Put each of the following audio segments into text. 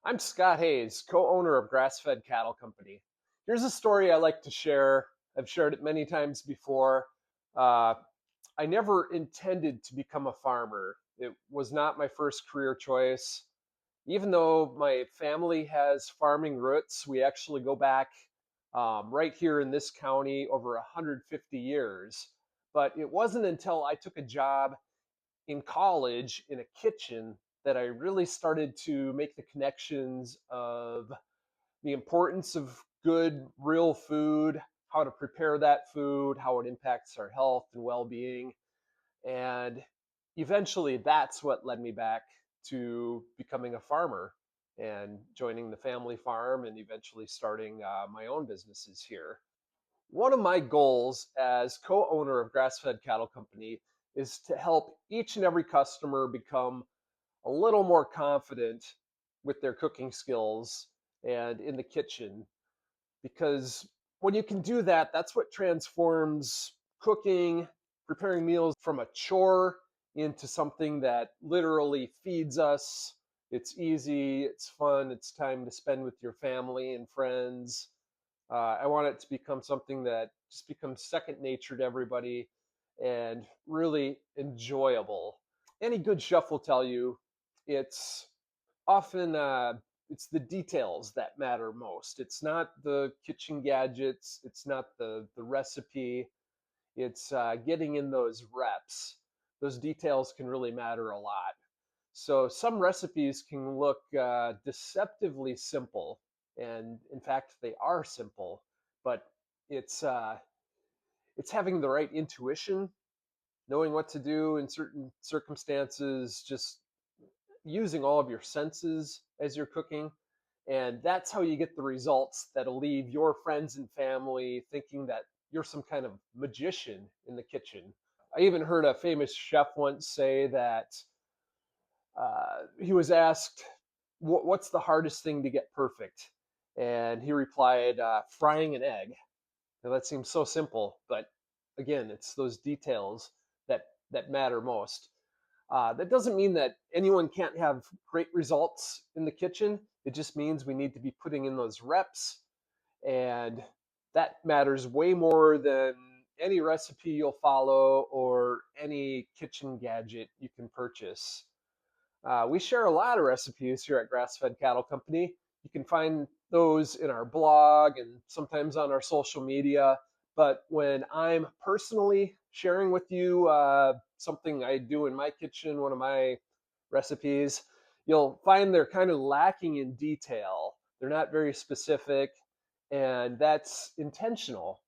I'm Scott Hayes, co-owner of Grass-Fed Cattle Company. Here's a story I like to share. I've shared it many times before. Uh, I never intended to become a farmer. It was not my first career choice. Even though my family has farming roots, we actually go back right here in this county over 150 years. But it wasn't until I took a job in college in a kitchen that I really started to make the connections of the importance of good, real food, how to prepare that food, how it impacts our health and well being. And eventually, that's what led me back to becoming a farmer and joining the family farm and eventually starting my own businesses here. One of my goals as co-owner of Grass-Fed Cattle Company is to help each and every customer become a little more confident with their cooking skills and in the kitchen, because when you can do that, that's what transforms cooking, preparing meals from a chore into something that literally feeds us. It's easy, it's fun, it's time to spend with your family and friends. I want it to become something that just becomes second nature to everybody and really enjoyable. Any good chef will tell you it's often it's the details that matter most. It's not the kitchen gadgets, it's not the recipe, it's getting in those reps. Those details can really matter a lot. So some recipes can look deceptively simple, and in fact, they are simple. But it's uh, it's having the right intuition, knowing what to do in certain circumstances, just using all of your senses as you're cooking. And that's how you get the results that'll leave your friends and family thinking that you're some kind of magician in the kitchen. I even heard a famous chef once say that he was asked, "What's the hardest thing to get perfect?" And he replied, "Frying an egg." Now, that seems so simple, but again, it's those details that matter most. That doesn't mean that anyone can't have great results in the kitchen. It just means we need to be putting in those reps, and that matters way more than any recipe you'll follow or any kitchen gadget you can purchase. We share a lot of recipes here at Grass-Fed Cattle Company. You can find those in our blog and sometimes on our social media. But when I'm personally sharing with you something I do in my kitchen, one of my recipes, you'll find they're kind of lacking in detail. They're not very specific, and that's intentional.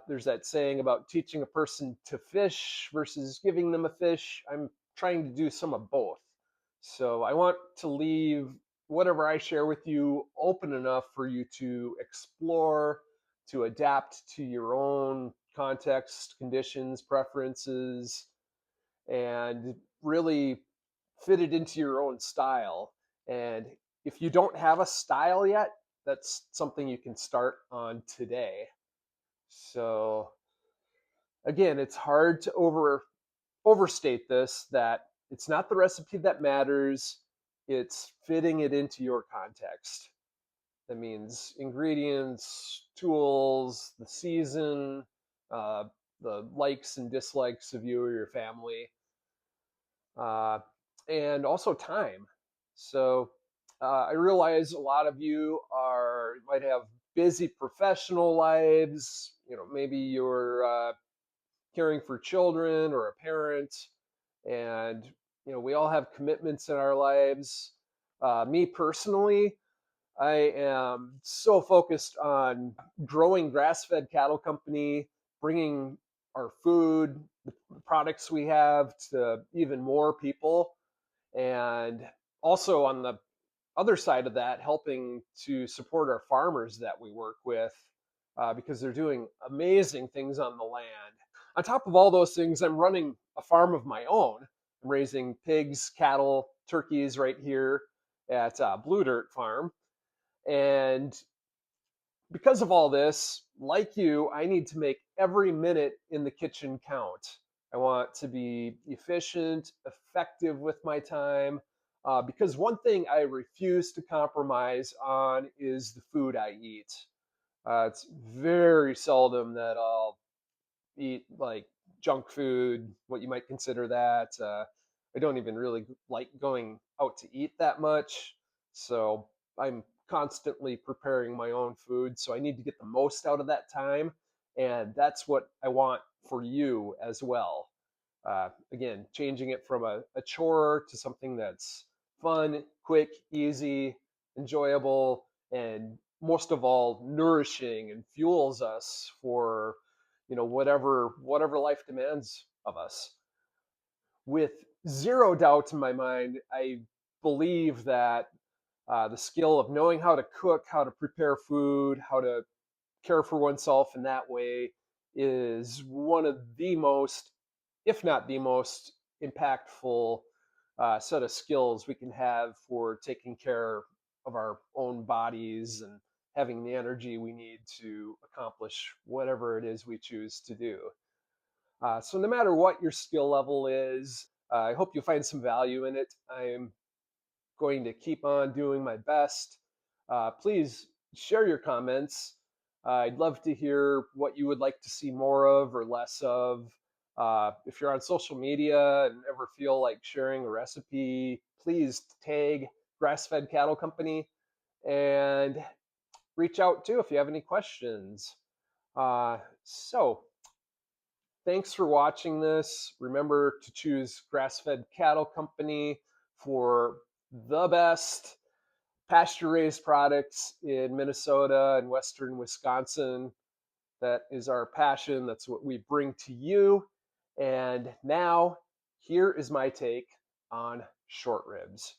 There's that saying about teaching a person to fish versus giving them a fish. I'm trying to do some of both. So I want to leave whatever I share with you open enough for you to explore, to adapt to your own context, conditions, preferences, and really fit it into your own style. And if you don't have a style yet, that's something you can start on today. So again, it's hard to overstate this, that it's not the recipe that matters, it's fitting it into your context. That means ingredients, tools, the season, uh, the likes and dislikes of you or your family, uh, and also time. So I realize a lot of you might have busy professional lives. Maybe you're caring for children or a parent, and we all have commitments in our lives. Me personally, I am so focused on growing Grass-Fed Cattle Company, bringing our food, the products we have to even more people, and also on the other side of that, helping to support our farmers that we work with, because they're doing amazing things on the land. On top of all those things, I'm running a farm of my own. I'm raising pigs, cattle, turkeys right here at Blue Dirt Farm. And because of all this, like you, I need to make every minute in the kitchen count. I want to be efficient, effective with my time. because one thing I refuse to compromise on is the food I eat. It's very seldom that I'll eat like junk food, what you might consider that. I don't even really like going out to eat that much. So I'm constantly preparing my own food. So I need to get the most out of that time. And that's what I want for you as well. Again, changing it from a chore to something that's fun, quick, easy, enjoyable, and most of all, nourishing and fuels us for whatever life demands of us. With zero doubt in my mind, I believe that the skill of knowing how to cook, how to prepare food, how to care for oneself in that way is one of the most, if not the most, impactful set of skills we can have for taking care of our own bodies and having the energy we need to accomplish whatever it is we choose to do. So, no matter what your skill level is, I hope you find some value in it. I'm going to keep on doing my best. Please share your comments. I'd love to hear what you would like to see more of or less of. If you're on social media and ever feel like sharing a recipe, please tag Grass Fed Cattle Company and reach out too if you have any questions. So, thanks for watching this. Remember to choose Grass Fed Cattle Company for the best pasture raised products in Minnesota and Western Wisconsin. That is our passion. That's what we bring to you. And now, here is my take on short ribs.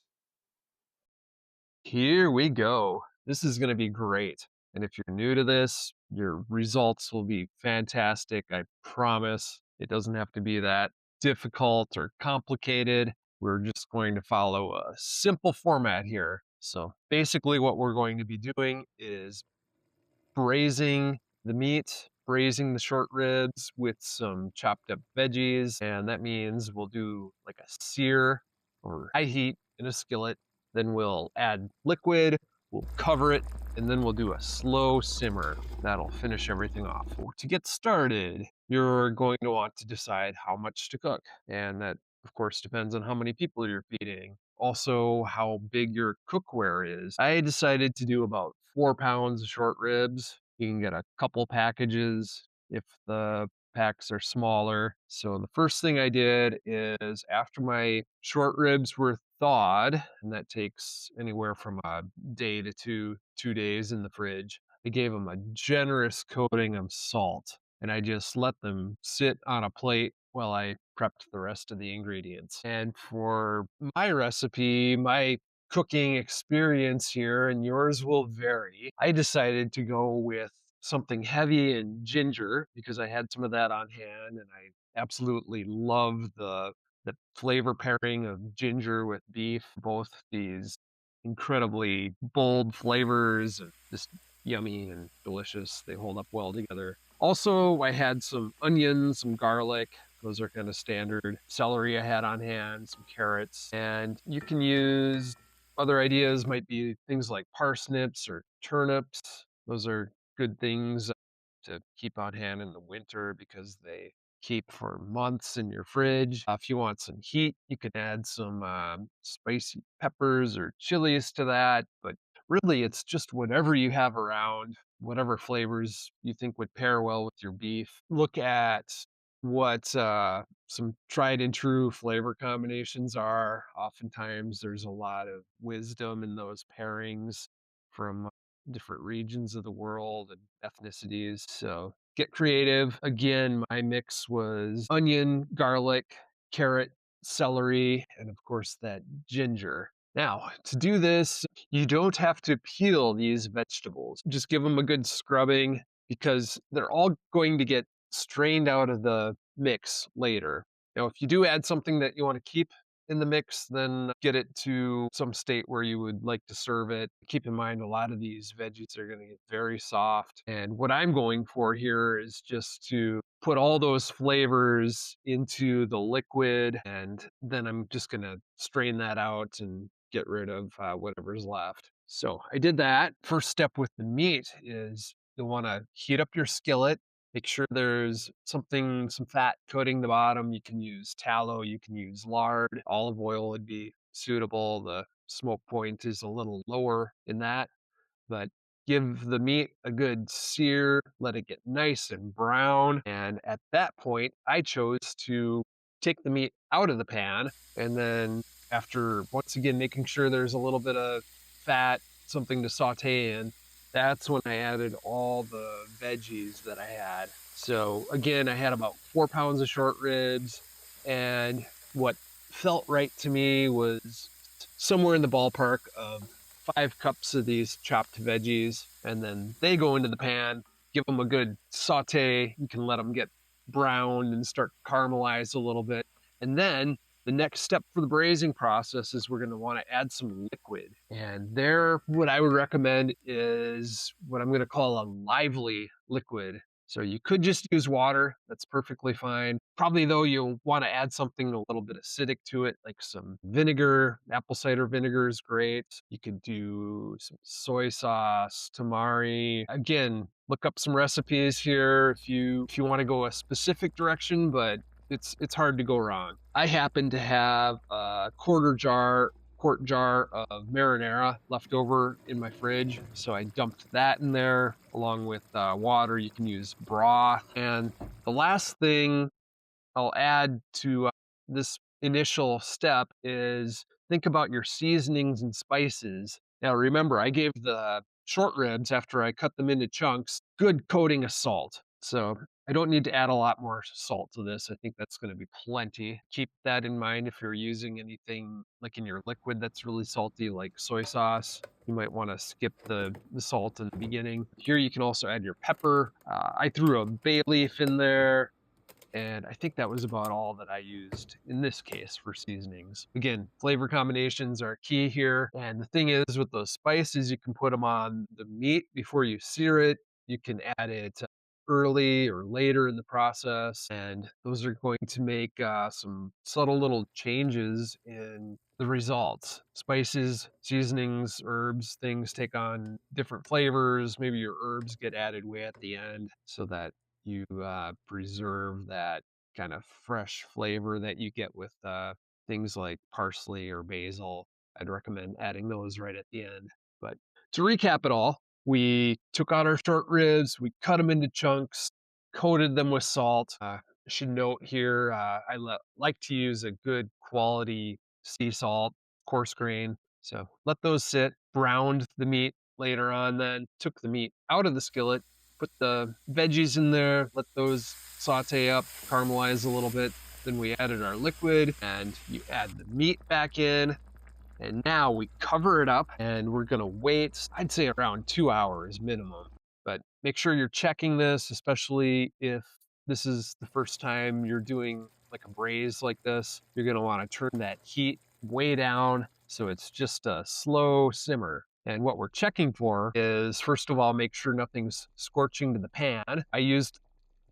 Here we go. This is going to be great. And if you're new to this, your results will be fantastic. I promise. It doesn't have to be that difficult or complicated. We're just going to follow a simple format here. So basically, what we're going to be doing is braising the meat, braising the short ribs with some chopped up veggies. And that means we'll do like a sear or high heat in a skillet. Then we'll add liquid, we'll cover it, and then we'll do a slow simmer. That'll finish everything off. To get started, you're going to want to decide how much to cook. And that, of course, depends on how many people you're feeding. Also, how big your cookware is. I decided to do about 4 pounds of short ribs. You can get a couple packages if the packs are smaller. So the first thing I did is after my short ribs were thawed, and that takes anywhere from a day to 2 days in the fridge, I gave them a generous coating of salt and I just let them sit on a plate while I prepped the rest of the ingredients. And for my recipe, my cooking experience here, and yours will vary, I decided to go with something heavy in ginger because I had some of that on hand and I absolutely love the flavor pairing of ginger with beef, both these incredibly bold flavors and just yummy and delicious. They hold up well together. Also, I had some onions, some garlic. Those are kind of standard. Celery I had on hand, some carrots, and you can use other ideas, might be things like parsnips or turnips. Those are good things to keep on hand in the winter because they keep for months in your fridge. If you want some heat, you can add some spicy peppers or chilies to that. But really, it's just whatever you have around, whatever flavors you think would pair well with your beef. Look at what some tried and true flavor combinations are. Oftentimes, there's a lot of wisdom in those pairings from different regions of the world and ethnicities. So get creative. Again, my mix was onion, garlic, carrot, celery, and of course that ginger. Now, to do this, you don't have to peel these vegetables. Just give them a good scrubbing because they're all going to get strained out of the mix later. Now, if you do add something that you want to keep in the mix, then get it to some state where you would like to serve it. Keep in mind, a lot of these veggies are going to get very soft. And what I'm going for here is just to put all those flavors into the liquid, and then I'm just going to strain that out and get rid of whatever's left. So I did that. First step with the meat is you'll want to heat up your skillet. Make sure there's some fat coating the bottom. You can use tallow, you can use lard, olive oil would be suitable. The smoke point is a little lower in that, but give the meat a good sear, let it get nice and brown. And at that point, I chose to take the meat out of the pan. And then, after once again making sure there's a little bit of fat, something to saute in, that's when I added all the veggies that I had. So, again, I had about 4 pounds of short ribs. And what felt right to me was somewhere in the ballpark of 5 cups of these chopped veggies, and then they go into the pan. Give them a good saute. You can let them get browned and start caramelize a little bit. And then the next step for the braising process is we're going to want to add some liquid. And there, what I would recommend is what I'm going to call a lively liquid. So you could just use water. That's perfectly fine. Probably though, you'll want to add something a little bit acidic to it, like some vinegar. Apple cider vinegar is great. You could do some soy sauce, tamari. Again, look up some recipes here if you want to go a specific direction, but it's hard to go wrong. I happen to have a quart jar of marinara left over in my fridge, so I dumped that in there along with water. You can use broth. And the last thing I'll add to this initial step is think about your seasonings and spices. Now, remember, I gave the short ribs, after I cut them into chunks, good coating of salt. So I don't need to add a lot more salt to this. I think that's going to be plenty. Keep that in mind if you're using anything like in your liquid that's really salty, like soy sauce. You might want to skip the salt in the beginning. Here you can also add your pepper. I threw a bay leaf in there, and I think that was about all that I used in this case for seasonings. Again, flavor combinations are key here. And the thing is, with those spices, you can put them on the meat before you sear it. You can add it early or later in the process. And those are going to make some subtle little changes in the results. Spices, seasonings, herbs, things take on different flavors. Maybe your herbs get added way at the end so that you preserve that kind of fresh flavor that you get with things like parsley or basil. I'd recommend adding those right at the end. But to recap it all, we took out our short ribs, we cut them into chunks, coated them with salt. I should note here, like to use a good quality sea salt, coarse grain. So let those sit, browned the meat later on, then took the meat out of the skillet, put the veggies in there, let those saute up, caramelize a little bit. Then we added our liquid, and you add the meat back in. And now we cover it up, and we're going to wait, I'd say around 2 hours minimum. But make sure you're checking this, especially if this is the first time you're doing like a braise like this. You're going to want to turn that heat way down so it's just a slow simmer. And what we're checking for is, first of all, make sure nothing's scorching to the pan. I used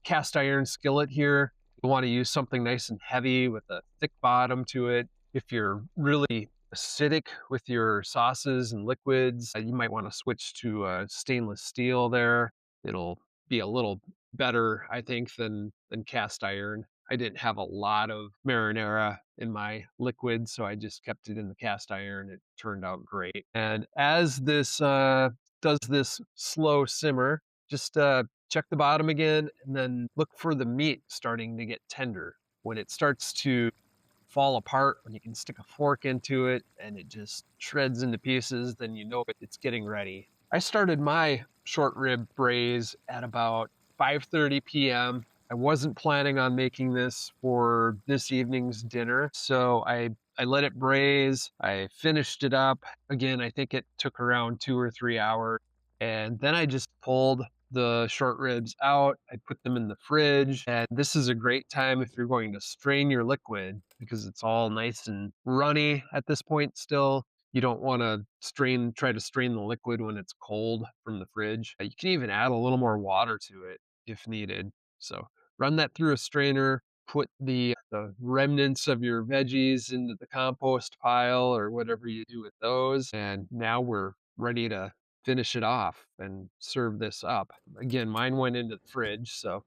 cast iron skillet here. You want to use something nice and heavy with a thick bottom to it. If you're really acidic with your sauces and liquids, you might want to switch to stainless steel there. It'll be a little better, I think, than cast iron. I didn't have a lot of marinara in my liquid, so I just kept it in the cast iron. It turned out great. And as this does this slow simmer, just check the bottom again, and then look for the meat starting to get tender. When it starts to fall apart, when you can stick a fork into it and it just shreds into pieces, then you know it's getting ready. I started my short rib braise at about 5:30 p.m. I wasn't planning on making this for this evening's dinner, so I let it braise. I finished it up. Again, I think it took around 2 or 3 hours. And then I just pulled the short ribs out. I put them in the fridge. And this is a great time if you're going to strain your liquid, because it's all nice and runny at this point still. You don't want to try to strain the liquid when it's cold from the fridge. You can even add a little more water to it if needed. So run that through a strainer. put the remnants of your veggies into the compost pile or whatever you do with those. And now we're ready to finish it off and serve this up. Again, mine went into the fridge, so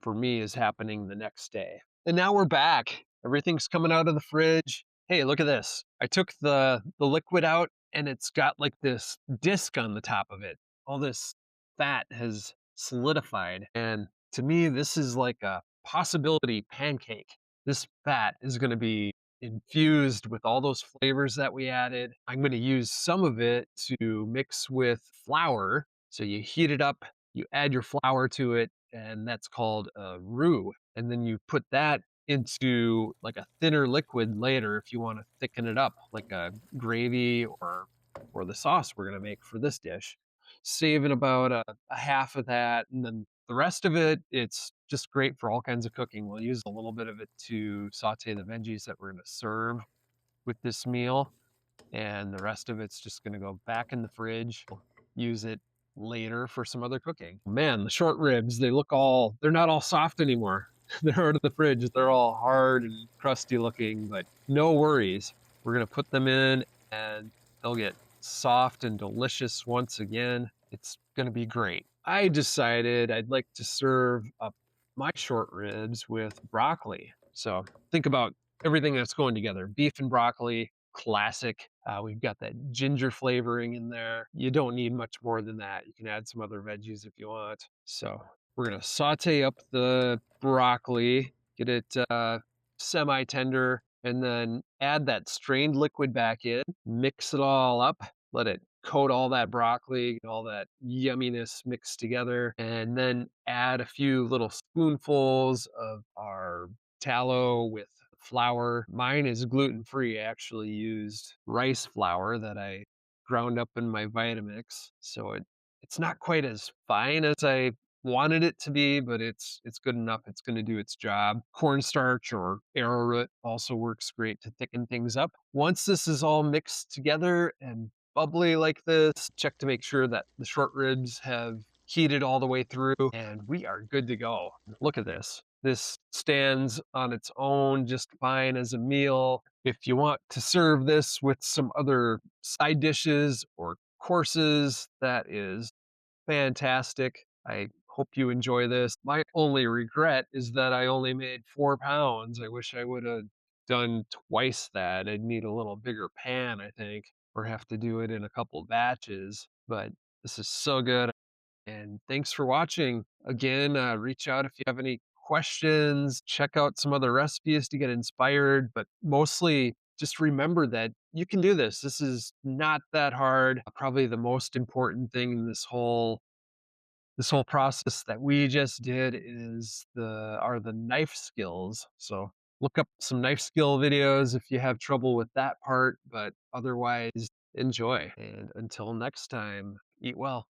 for me is happening the next day. And now we're back. Everything's coming out of the fridge. Hey, look at this. I took the liquid out and it's got like this disc on the top of it. All this fat has solidified. And to me, this is like a possibility pancake. This fat is going to be infused with all those flavors that we added. I'm going to use some of it to mix with flour. So you heat it up, you add your flour to it, and that's called a roux. And then you put that into like a thinner liquid later if you want to thicken it up, like a gravy or the sauce we're going to make for this dish. Saving about a half of that, and then the rest of it, it's just great for all kinds of cooking. We'll use a little bit of it to saute the veggies that we're going to serve with this meal, and the rest of it's just going to go back in the fridge. We'll use it later for some other cooking. Man, the short ribs, they're not all soft anymore. They're out of the fridge. They're all hard and crusty looking, but no worries. We're going to put them in and they'll get soft and delicious once again. It's going to be great. I decided I'd like to serve up my short ribs with broccoli. So think about everything that's going together. Beef and broccoli, classic. We've got that ginger flavoring in there. You don't need much more than that. You can add some other veggies if you want. So we're going to saute up the broccoli, get it semi-tender, and then add that strained liquid back in, mix it all up, let it coat all that broccoli, all that yumminess mixed together, and then add a few little spoonfuls of our tallow with flour. Mine is gluten-free. I actually used rice flour that I ground up in my Vitamix. So it's not quite as fine as I wanted it to be, but it's good enough. It's going to do its job. Cornstarch or arrowroot also works great to thicken things up. Once this is all mixed together and bubbly like this, check to make sure that the short ribs have heated all the way through, and we are good to go. Look at this. This stands on its own just fine as a meal. If you want to serve this with some other side dishes or courses, that is fantastic. I hope you enjoy this. My only regret is that I only made 4 pounds. I wish I would have done twice that. I'd need a little bigger pan, I think, or have to do it in a couple batches. But this is so good. And thanks for watching. Again, reach out if you have any questions. Check out some other recipes to get inspired. But mostly, just remember that you can do this. This is not that hard. Probably the most important thing in this whole process that we just did is the knife skills. So look up some knife skill videos if you have trouble with that part, but otherwise enjoy. And until next time, eat well.